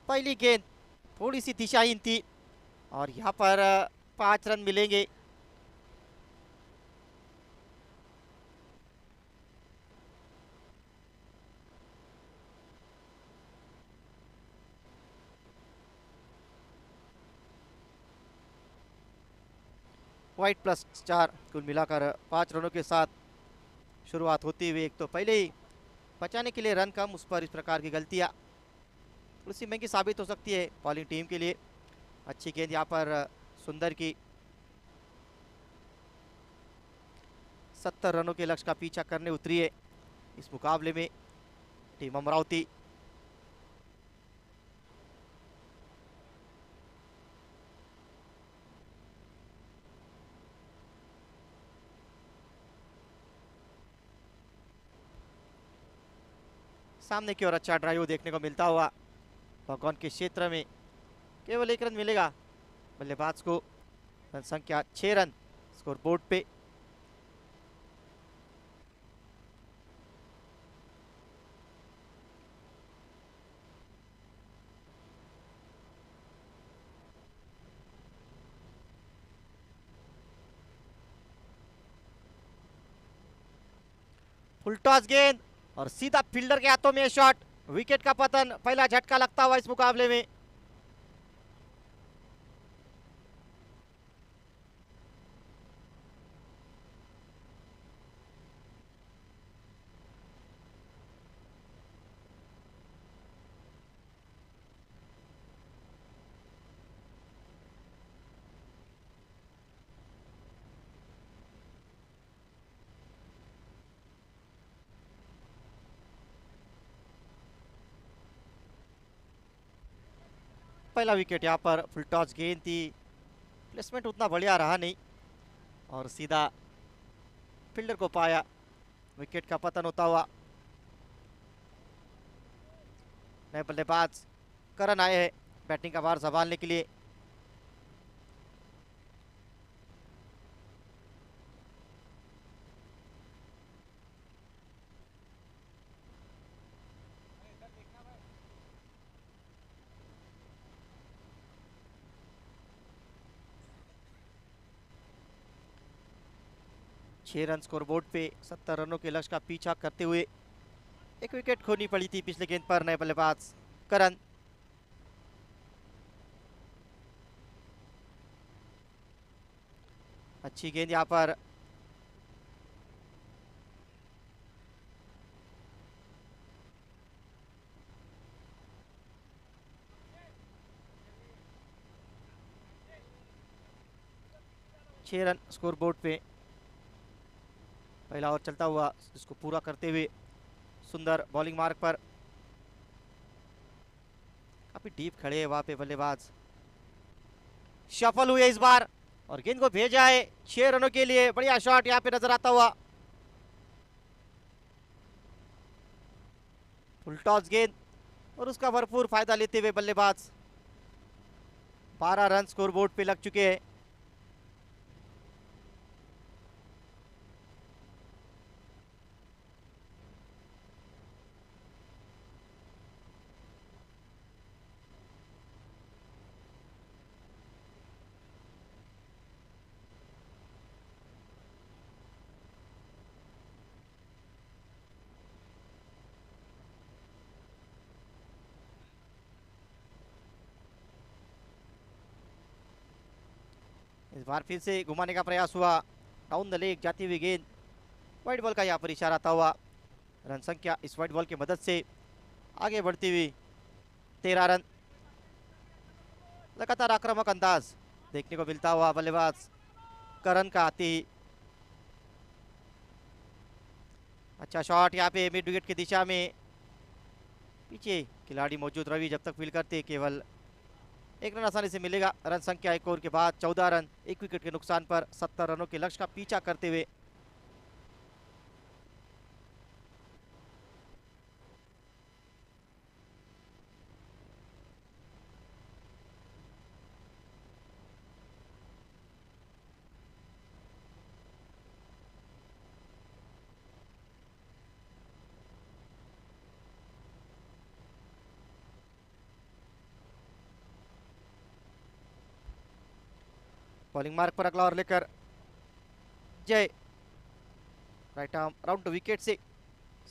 पहली गेंद थोड़ी सी दिशाहीन थी और यहाँ पर 5 रन मिलेंगे। वाइट प्लस 4 कुल मिलाकर 5 रनों के साथ शुरुआत होती हुई एक तो पहले ही बचाने के लिए रन कम, उस पर इस प्रकार की गलतियां थोड़ी सी महंगी साबित हो सकती है बॉलिंग टीम के लिए। अच्छी गेंद यहाँ पर सुंदर की। 70 रनों के लक्ष्य का पीछा करने उतरी है इस मुकाबले में टीम अमरावती। सामने की ओर अच्छा ड्राइव देखने को मिलता हुआ भगवान के क्षेत्र में केवल 1 रन मिलेगा बल्लेबाज को। रन संख्या 6 रन स्कोर बोर्ड पे। फुल टॉस गेंद और सीधा फील्डर के हाथों में शॉट, विकेट का पतन, पहला झटका लगता हुआ इस मुकाबले में। पहला विकेट यहाँ पर फुल टॉस गेंद थी, प्लेसमेंट उतना बढ़िया रहा नहीं और सीधा फील्डर को पाया, विकेट का पतन होता हुआ। नए बल्लेबाज करण आए हैं बैटिंग का भार संभालने के लिए। छह रन स्कोर बोर्ड पे 70 रनों के लक्ष्य का पीछा करते हुए एक विकेट खोनी पड़ी थी पिछले गेंद पर नए बल्लेबाज करण। अच्छी गेंद यहाँ पर छह रन स्कोर बोर्ड पे। पहला ओवर चलता हुआ इसको पूरा करते हुए सुंदर बॉलिंग मार्ग पर, काफी डीप खड़े हैं वहां पे बल्लेबाज। सफल हुए इस बार और गेंद को भेजा है 6 रनों के लिए। बढ़िया शॉट यहाँ पे नजर आता हुआ। फुल टॉस गेंद और उसका भरपूर फायदा लेते हुए बल्लेबाज। 12 रन स्कोर बोर्ड पे लग चुके हैं। इस बार फिर से घुमाने का प्रयास हुआ, डाउन द लेग जाती हुई गेंद, वाइट बॉल का यहाँ पर इशारा आता हुआ। रन संख्या इस वाइट बॉल की मदद से आगे बढ़ती हुई 13 रन। लगातार आक्रामक अंदाज देखने को मिलता हुआ बल्लेबाज करण का आते ही। अच्छा शॉट यहाँ पे मिड विकेट की दिशा में, पीछे खिलाड़ी मौजूद रवि जब तक फील्ड करते केवल एक रन आसानी से मिलेगा। रन संख्या एक ओवर के बाद 14 रन, एक विकेट के नुकसान पर 70 रनों के लक्ष्य का पीछा करते हुए। बॉलिंग मार्क पर अगला ओवर लेकर जय, right arm round to wicket से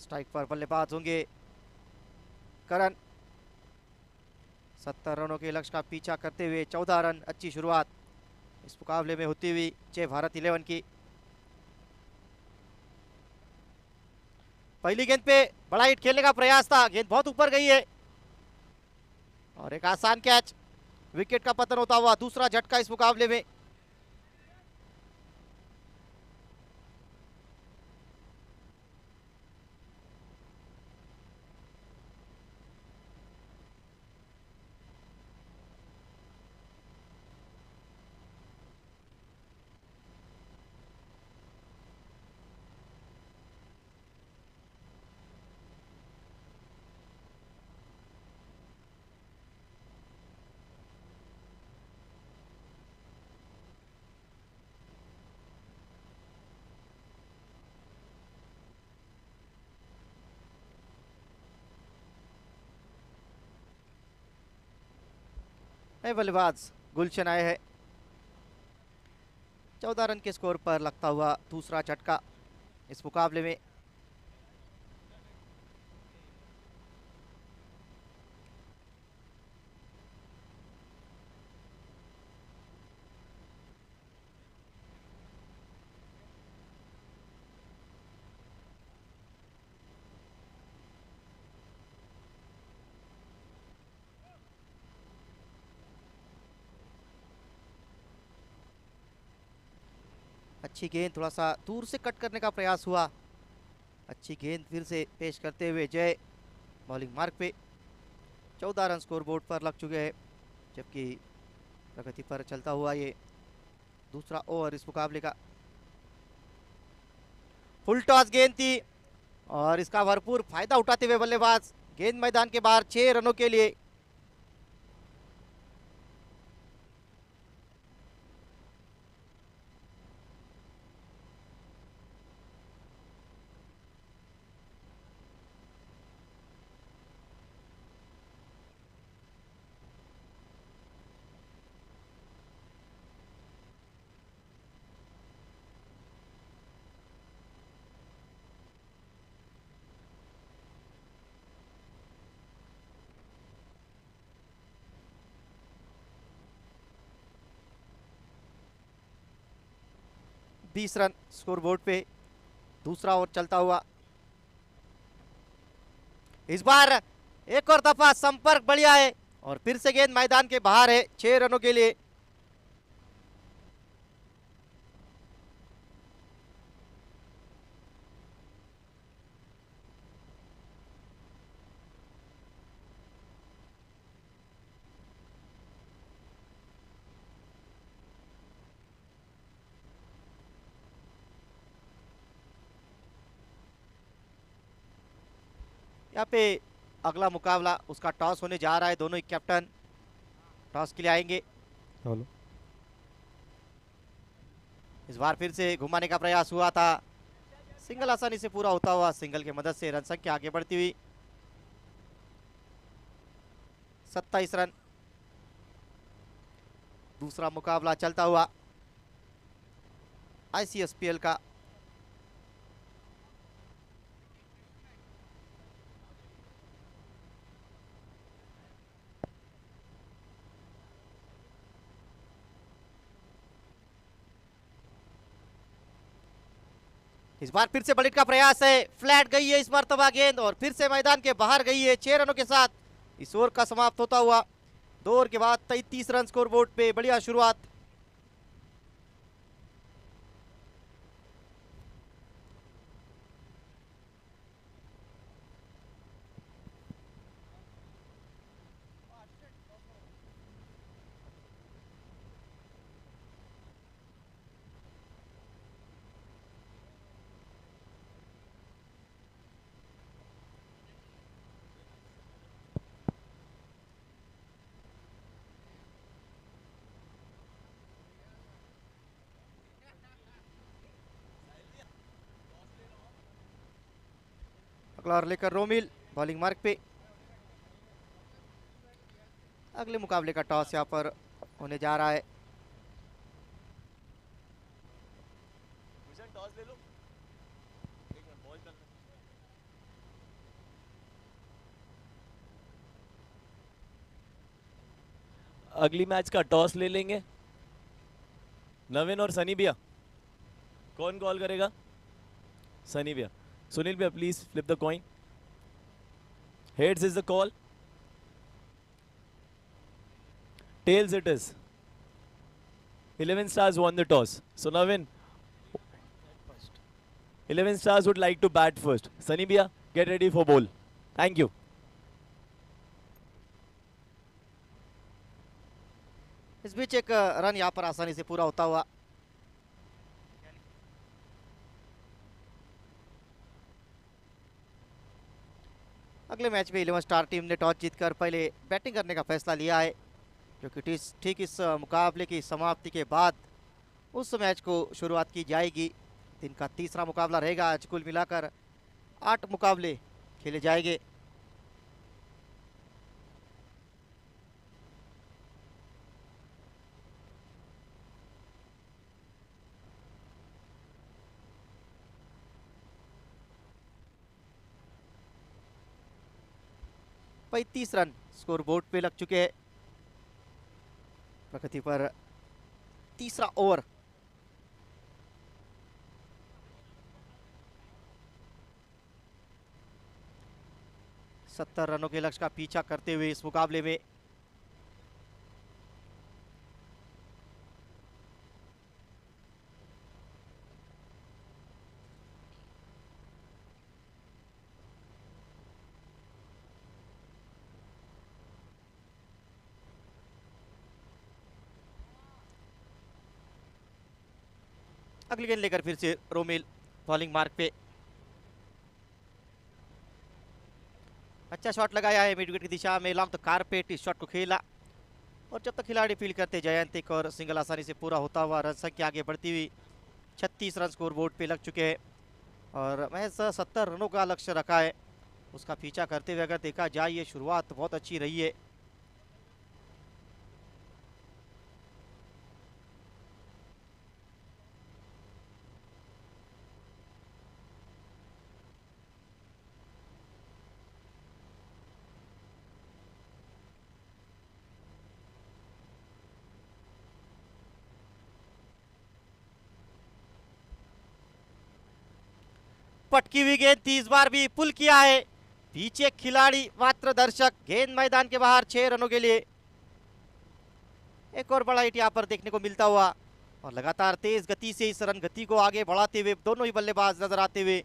स्ट्राइक पर बल्लेबाज होंगे करण। 70 रनों के लक्ष्य का पीछा करते हुए 14 रन, अच्छी शुरुआत इस मुकाबले में होती हुई जय भारत 11 की। पहली गेंद पे बड़ा हिट खेलने का प्रयास था, गेंद बहुत ऊपर गई है और एक आसान कैच, विकेट का पतन होता हुआ दूसरा झटका इस मुकाबले में। नए बल्लेबाज गुलशन आए हैं। 14 रन के स्कोर पर लगता हुआ दूसरा झटका इस मुकाबले में। अच्छी गेंद, थोड़ा सा दूर से कट करने का प्रयास हुआ, अच्छी गेंद फिर से पेश करते हुए जय बॉलिंग मार्क पे। 14 रन स्कोर बोर्ड पर लग चुके हैं, जबकि प्रगति पर चलता हुआ ये दूसरा ओवर इस मुकाबले का। फुल टॉस गेंद थी और इसका भरपूर फायदा उठाते हुए बल्लेबाज, गेंद मैदान के बाहर 6 रनों के लिए। बीस रन स्कोर बोर्ड पे, दूसरा ओवर चलता हुआ। इस बार एक और दफा संपर्क बढ़िया है और फिर से गेंद मैदान के बाहर है 6 रनों के लिए। यहाँ पे अगला मुकाबला उसका टॉस होने जा रहा है, दोनों ही कैप्टन टॉस के लिए आएंगे। इस बार फिर से घुमाने का प्रयास हुआ था, सिंगल आसानी से पूरा होता हुआ, सिंगल की मदद से रन संख्या आगे बढ़ती हुई 27 रन। दूसरा मुकाबला चलता हुआ ICSPL का। इस बार फिर से बलिट का प्रयास है, फ्लैट गई है इस मर्तबा गेंद और फिर से मैदान के बाहर गई है। 6 रनों के साथ इस ओवर का समाप्त होता हुआ। 2 ओवर के बाद 33 रन स्कोर बोर्ड पे। बढ़िया शुरुआत। अगला ओवर लेकर रोमिल बॉलिंग मार्क पे। अगले मुकाबले का टॉस यहां पर होने जा रहा है। अगली मैच का टॉस ले लेंगे नवीन और सनी भैया। कौन कॉल करेगा? सनी भैया। सुनील भैया please flip the coin. Heads is the call, tails it is. 11 stars won the toss. So Navin, 11 stars would like to bat first. Sunny Bhaiya, get ready for bowl. Thank you. इस बीच एक रन यहाँ पर आसानी से पूरा होता हुआ। अगले मैच में 11 स्टार टीम ने टॉस जीतकर पहले बैटिंग करने का फैसला लिया है, जो कि ठीक इस मुकाबले की समाप्ति के बाद उस मैच को शुरुआत की जाएगी। दिन का तीसरा मुकाबला रहेगा। आज कुल मिलाकर 8 मुकाबले खेले जाएंगे। पैंतीस रन स्कोर बोर्ड पे लग चुके हैं। प्रगति पर तीसरा ओवर। सत्तर रनों के लक्ष्य का पीछा करते हुए इस मुकाबले में अगली गेंद लेकर फिर से रोमिल बॉलिंग मार्क पे। अच्छा शॉट लगाया है मिड विकेट की दिशा में, लॉन्ग द कारपेट इस शॉट को खेला और जब तक खिलाड़ी फील्ड करते जयंत एक और सिंगल आसानी से पूरा होता हुआ। रन संख्या आगे बढ़ती हुई 36 रन स्कोर बोर्ड पे लग चुके हैं और महज 70 रनों का लक्ष्य रखा है। उसका पीछा करते हुए अगर देखा जाए ये शुरुआत बहुत अच्छी रही है। पटकी हुई गेंद थी, इस बार भी पुल किया है। पीछे खिलाड़ी मात्र दर्शक। गेंद मैदान के बाहर 6 रनों के लिए। एक और बड़ा हिट यहाँ पर देखने को मिलता हुआ और लगातार तेज गति से इस रन गति को आगे बढ़ाते हुए दोनों ही बल्लेबाज नजर आते हुए।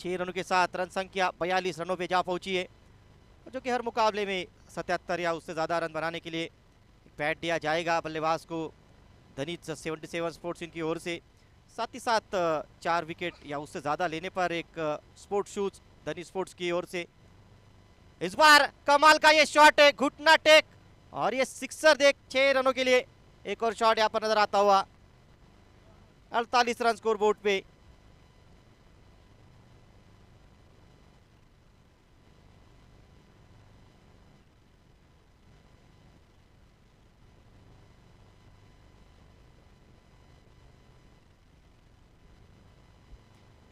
छह रनों के साथ रन संख्या 42 रनों पे जा पहुंची है, जो कि हर मुकाबले में 77 या उससे ज़्यादा रन बनाने के लिए बैट दिया जाएगा बल्लेबाज को धनीज 77 स्पोर्ट्स इनकी ओर से। साथ ही साथ 4 विकेट या उससे ज़्यादा लेने पर एक स्पोर्ट्स शूज धनीज स्पोर्ट्स की ओर से। इस बार कमाल का ये शॉट है, घुटना टेक और ये सिक्सर देख 6 रनों के लिए। एक और शॉट यहाँ पर नजर आता हुआ। 48 रन स्कोर बोर्ड पे।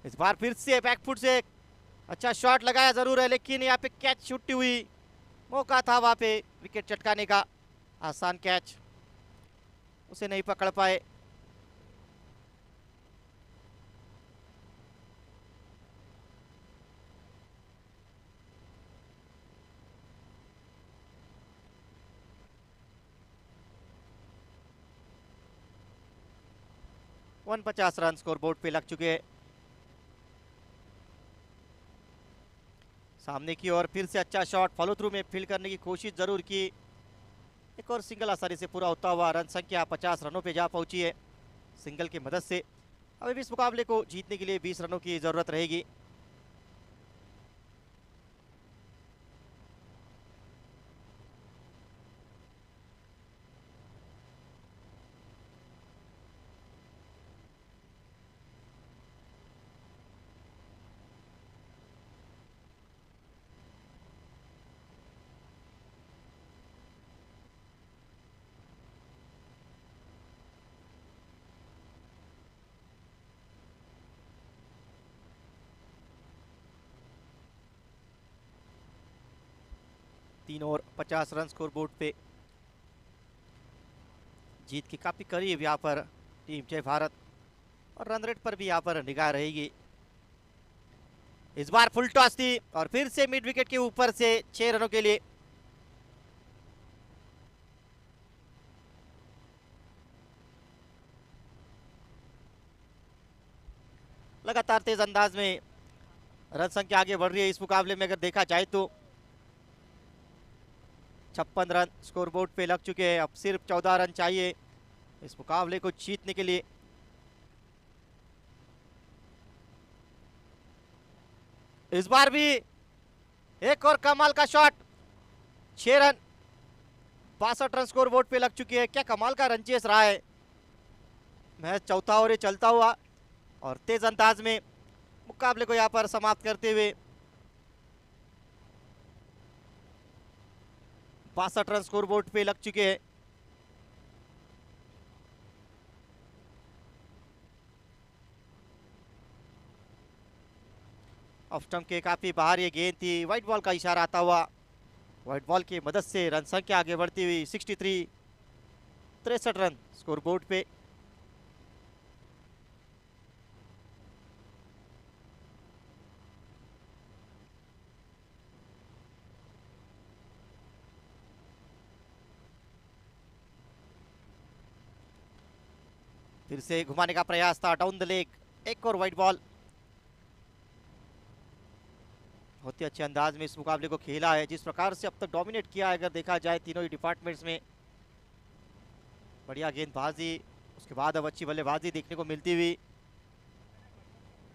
इस बार फिर से बैकफुट से अच्छा शॉट लगाया जरूर है, लेकिन यहाँ पे कैच छुट्टी हुई मौका था वहां पे विकेट चटकाने का, आसान कैच उसे नहीं पकड़ पाए। वन 50 रन स्कोर बोर्ड पे लग चुके हैं। सामने की ओर फिर से अच्छा शॉट, फॉलो थ्रू में फील्ड करने की कोशिश जरूर की। एक और सिंगल आसानी से पूरा होता हुआ रन संख्या 50 रनों पे जा पहुंची है सिंगल की मदद से। अभी भी इस मुकाबले को जीतने के लिए 20 रनों की जरूरत रहेगी। तीन ओवर 50 रन स्कोर बोर्ड पे, जीत के काफी करीब यहाँ पर टीम जय भारत, और रन रेट पर भी यहाँ पर निगाह रहेगी। इस बार फुल टॉस थी और फिर से मिड विकेट के ऊपर से 6 रनों के लिए। लगातार तेज अंदाज में रन संख्या आगे बढ़ रही है इस मुकाबले में। अगर देखा जाए तो 56 रन स्कोर बोर्ड पे लग चुके हैं। अब सिर्फ 14 रन चाहिए इस मुकाबले को जीतने के लिए। इस बार भी एक और कमाल का shot, 6 run 62 run score board पे लग चुके हैं। क्या कमाल का रन चेस रहा है। मैच चौथा ओवर चलता हुआ और तेज अंदाज में मुकाबले को यहां पर समाप्त करते हुए 62 रन स्कोर बोर्ड पे लग चुके हैं। ऑफ स्टंप के काफी बाहर ये गेंद थी, व्हाइट बॉल का इशारा आता हुआ, व्हाइट बॉल की मदद से रन संख्या आगे बढ़ती हुई 63 रन स्कोर बोर्ड पे। फिर से घुमाने का प्रयास था डाउन द लेग, एक और व्हाइट बॉल। बहुत ही अच्छे अंदाज में इस मुकाबले को खेला है, जिस प्रकार से अब तक डोमिनेट किया है अगर देखा जाए तीनों ही डिपार्टमेंट्स में। बढ़िया गेंदबाजी, उसके बाद अब अच्छी बल्लेबाजी देखने को मिलती हुई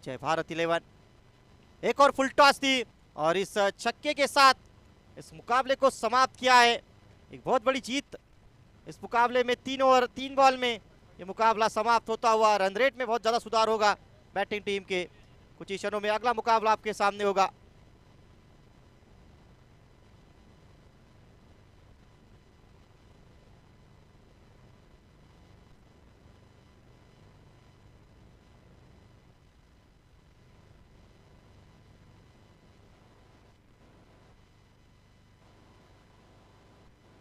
जय भारत 11। एक और फुल टॉस थी और इस छक्के के साथ इस मुकाबले को समाप्त किया है। एक बहुत बड़ी जीत इस मुकाबले में, 3 ओवर 3 बॉल में ये मुकाबला समाप्त होता हुआ। रन रेट में बहुत ज़्यादा सुधार होगा बैटिंग टीम के। कुछ ही क्षणों में अगला मुकाबला आपके सामने होगा।